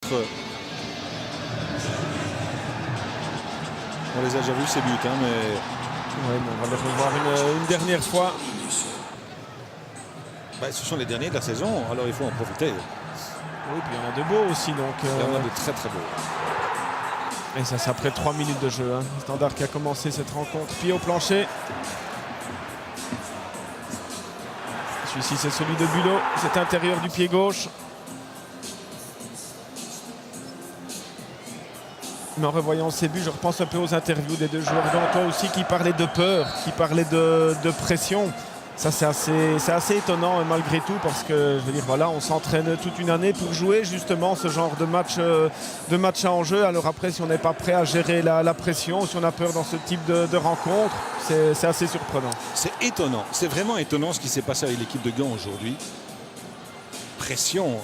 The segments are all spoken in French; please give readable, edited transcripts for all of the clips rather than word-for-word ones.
rencontre. On les a déjà vus ces buts, hein, mais Ouais, mais on va les revoir une dernière fois. ce sont les derniers de la saison, alors il faut en profiter. Oui, puis il y en a de beaux aussi. Donc, Il y en a de très très beaux. et ça, c'est après 3 minutes de jeu. Hein. Standard qui a commencé cette rencontre. Pied au plancher. Celui-ci, c'est celui de Bulot. C'est intérieur du pied gauche. Mais en revoyant ces buts, je repense un peu aux interviews des deux joueurs d'Antoine aussi qui parlaient de peur, qui parlaient de pression. Ça, c'est assez étonnant malgré tout parce que, je veux dire, voilà, on s'entraîne toute une année pour jouer justement ce genre de match à enjeu. Alors après, si on n'est pas prêt à gérer la pression, si on a peur dans ce type de rencontre, c'est assez surprenant. C'est étonnant, c'est vraiment étonnant ce qui s'est passé avec l'équipe de Gand aujourd'hui. Pression,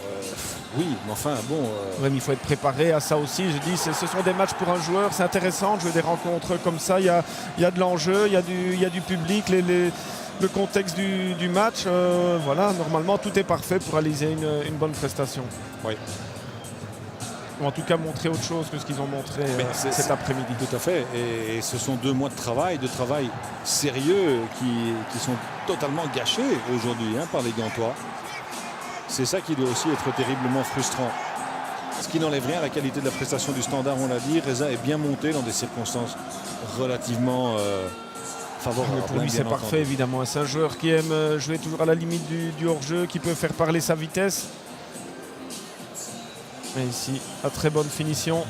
oui, mais enfin bon. Oui, mais il faut être préparé à ça aussi. Je dis, ce sont des matchs pour un joueur, c'est intéressant de jouer des rencontres comme ça. Il y a de l'enjeu, il y a du public, le contexte du match. Voilà, normalement tout est parfait pour réaliser une bonne prestation. Oui. Ou en tout cas montrer autre chose que ce qu'ils ont montré cet après-midi. Tout à fait. Et ce sont 2 mois de travail sérieux qui sont totalement gâchés aujourd'hui par les Gantois. C'est ça qui doit aussi être terriblement frustrant. Ce qui n'enlève rien à la qualité de la prestation du Standard, on l'a dit. Reza est bien monté dans des circonstances relativement favorables. Pour lui, c'est parfait, évidemment. C'est un joueur qui aime jouer toujours à la limite du hors-jeu, qui peut faire parler sa vitesse. Et ici, la très bonne finition.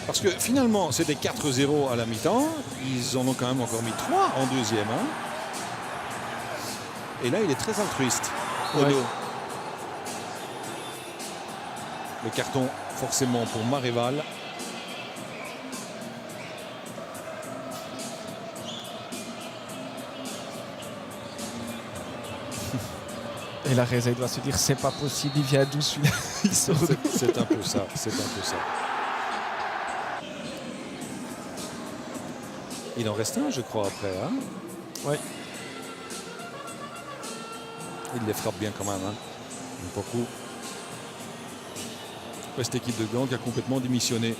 Parce que finalement, c'était 4-0 à la mi-temps. Ils en ont quand même encore mis 3 en deuxième. Et là, il est très altruiste. Ouais. Le carton, forcément, pour Maréval. Et la Reza, il doit se dire, c'est pas possible, il vient d'où celui-là? C'est un peu ça, c'est un peu ça. Il en reste un, je crois, après. Oui. Il les frappe bien quand même. Beaucoup. Cette équipe de Gand qui a complètement démissionné.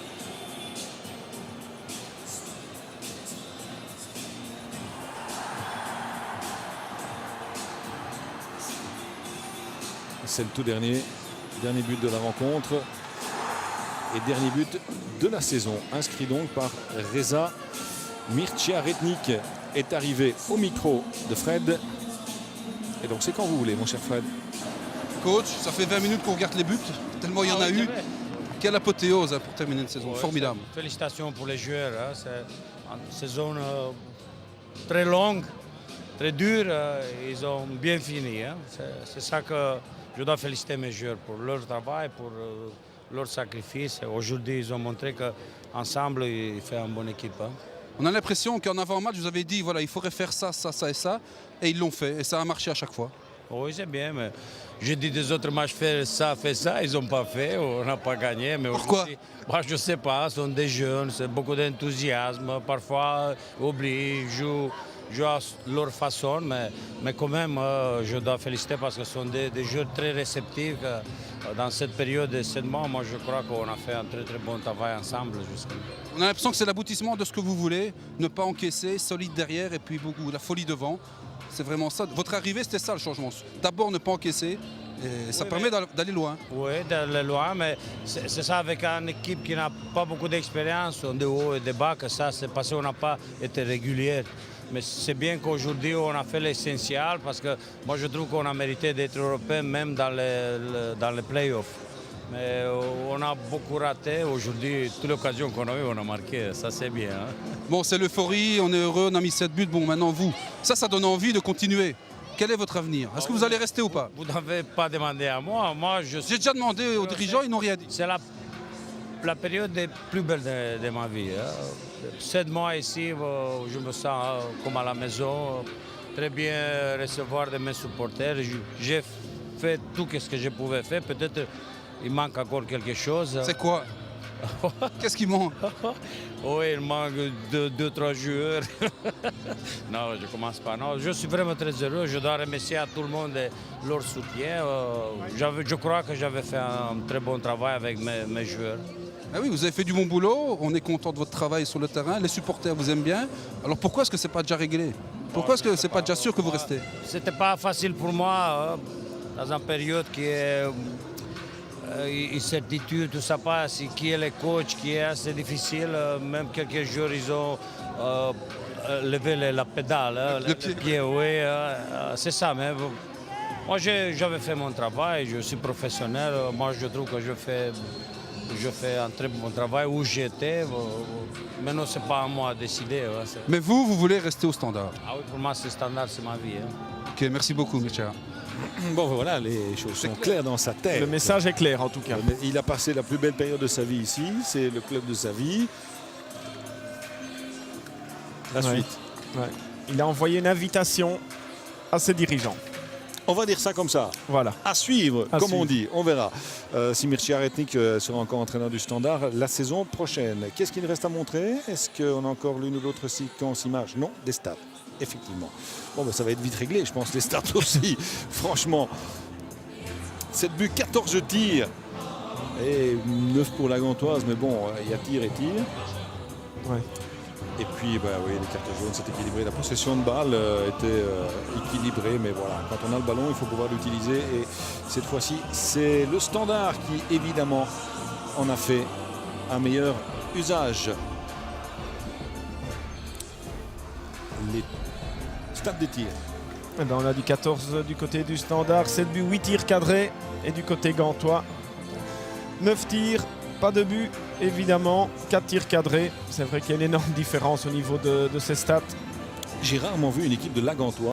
C'est le tout dernier but de la rencontre et dernier but de la saison. Inscrit donc par Reza. Mircea Retnik est arrivé au micro de Fred. Et donc c'est quand vous voulez, mon cher Fred. Coach, ça fait 20 minutes qu'on regarde les buts, tellement il y en a eu. Quelle apothéose pour terminer une saison, formidable. Félicitations pour les joueurs, c'est une saison très longue, très dure, ils ont bien fini. C'est ça que je dois féliciter mes joueurs pour leur travail, pour leur sacrifice. Aujourd'hui, ils ont montré qu'ensemble, ils font une bonne équipe. On a l'impression qu'en avant-match, vous avez dit, voilà, il faudrait faire ça, ça, ça et ça, et ils l'ont fait, et ça a marché à chaque fois. Oui, c'est bien, mais j'ai dit des autres matchs, fais ça, ils n'ont pas fait, on n'a pas gagné. Mais pourquoi? Je ne sais pas, ce sont des jeunes, c'est beaucoup d'enthousiasme, parfois oublient, jouent à leur façon, mais quand même, je dois féliciter parce que ce sont des jeux très réceptifs. Dans cette période de 7 mois, moi je crois qu'on a fait un très très bon travail ensemble. On a l'impression que c'est l'aboutissement de ce que vous voulez, ne pas encaisser, solide derrière et puis beaucoup, la folie devant. C'est vraiment ça. Votre arrivée, c'était ça le changement. D'abord ne pas encaisser et ça permet d'aller loin. Oui, d'aller loin, mais c'est ça avec une équipe qui n'a pas beaucoup d'expérience, de haut et de bas, que ça c'est parce qu'on n'a pas été régulier. Mais c'est bien qu'aujourd'hui on a fait l'essentiel parce que moi je trouve qu'on a mérité d'être européen même dans les playoffs. Mais on a beaucoup raté. Aujourd'hui, toute l'occasion qu'on a eu, on a marqué. Ça, c'est bien. Bon, c'est l'euphorie, on est heureux, on a mis 7 buts. Bon, maintenant, vous, ça donne envie de continuer. Quel est votre avenir? Est-ce que vous allez rester ou pas? Vous n'avez pas demandé à moi. J'ai déjà demandé aux dirigeants, ils n'ont rien dit. C'est la période la plus belle de ma vie. 7 mois ici, je me sens comme à la maison. Très bien recevoir de mes supporters. J'ai fait tout ce que je pouvais faire. Peut-être il manque encore quelque chose. C'est quoi? Qu'est-ce qui manque? Oui, il manque 2-3 joueurs. Non, je commence pas. Non, je suis vraiment très heureux. Je dois remercier à tout le monde leur soutien. Je crois que j'avais fait un très bon travail avec mes joueurs. Ah oui, vous avez fait du bon boulot, on est content de votre travail sur le terrain, les supporters vous aiment bien. Alors pourquoi est-ce que c'est pas déjà réglé? Pourquoi est-ce que c'est pas déjà sûr que vous restez? C'était pas facile pour moi, dans une période qui est incertitude, tout ça passe, qui est le coach, qui est assez difficile. Même quelques jours, ils ont levé la pédale, le pied, oui, c'est ça. Mais moi, j'avais fait mon travail, je suis professionnel. Moi, je trouve que je fais un très bon travail où j'étais. Maintenant, ce n'est pas à moi de décider. Mais vous voulez rester au Standard? Ah oui, pour moi, c'est Standard, c'est ma vie. Ok, merci beaucoup, Mircea. Bon, voilà, les choses sont claires dans sa tête. Le message est clair en tout cas. Il a passé la plus belle période de sa vie ici. C'est le club de sa vie. La suite. Ouais. Il a envoyé une invitation à ses dirigeants. On va dire ça comme ça. Voilà. À suivre, À comme suivre. on dit. On verra si Mircea Aretnik sera encore entraîneur du Standard la saison prochaine. Qu'est-ce qu'il reste à montrer? Est-ce qu'on a encore l'une ou l'autre séquence image? Non, des stats. Effectivement. Bon, ben, ça va être vite réglé, je pense, les stats aussi. Franchement. 7 buts, 14 tirs. Et 9 pour la Gantoise, mais bon, il y a tir et tir. Ouais. Et puis, bah, oui, les cartes jaunes, c'est équilibré. La possession de balle était équilibrée, mais voilà, quand on a le ballon, il faut pouvoir l'utiliser. Et cette fois-ci, c'est le Standard qui, évidemment, en a fait un meilleur usage. Les stats des tirs. Eh ben, on a du 14 du côté du Standard, 7 buts, 8 tirs cadrés. Et du côté gantois, 9 tirs, pas de but, évidemment, 4 tirs cadrés. C'est vrai qu'il y a une énorme différence au niveau de ces stats. J'ai rarement vu une équipe de la Gantoise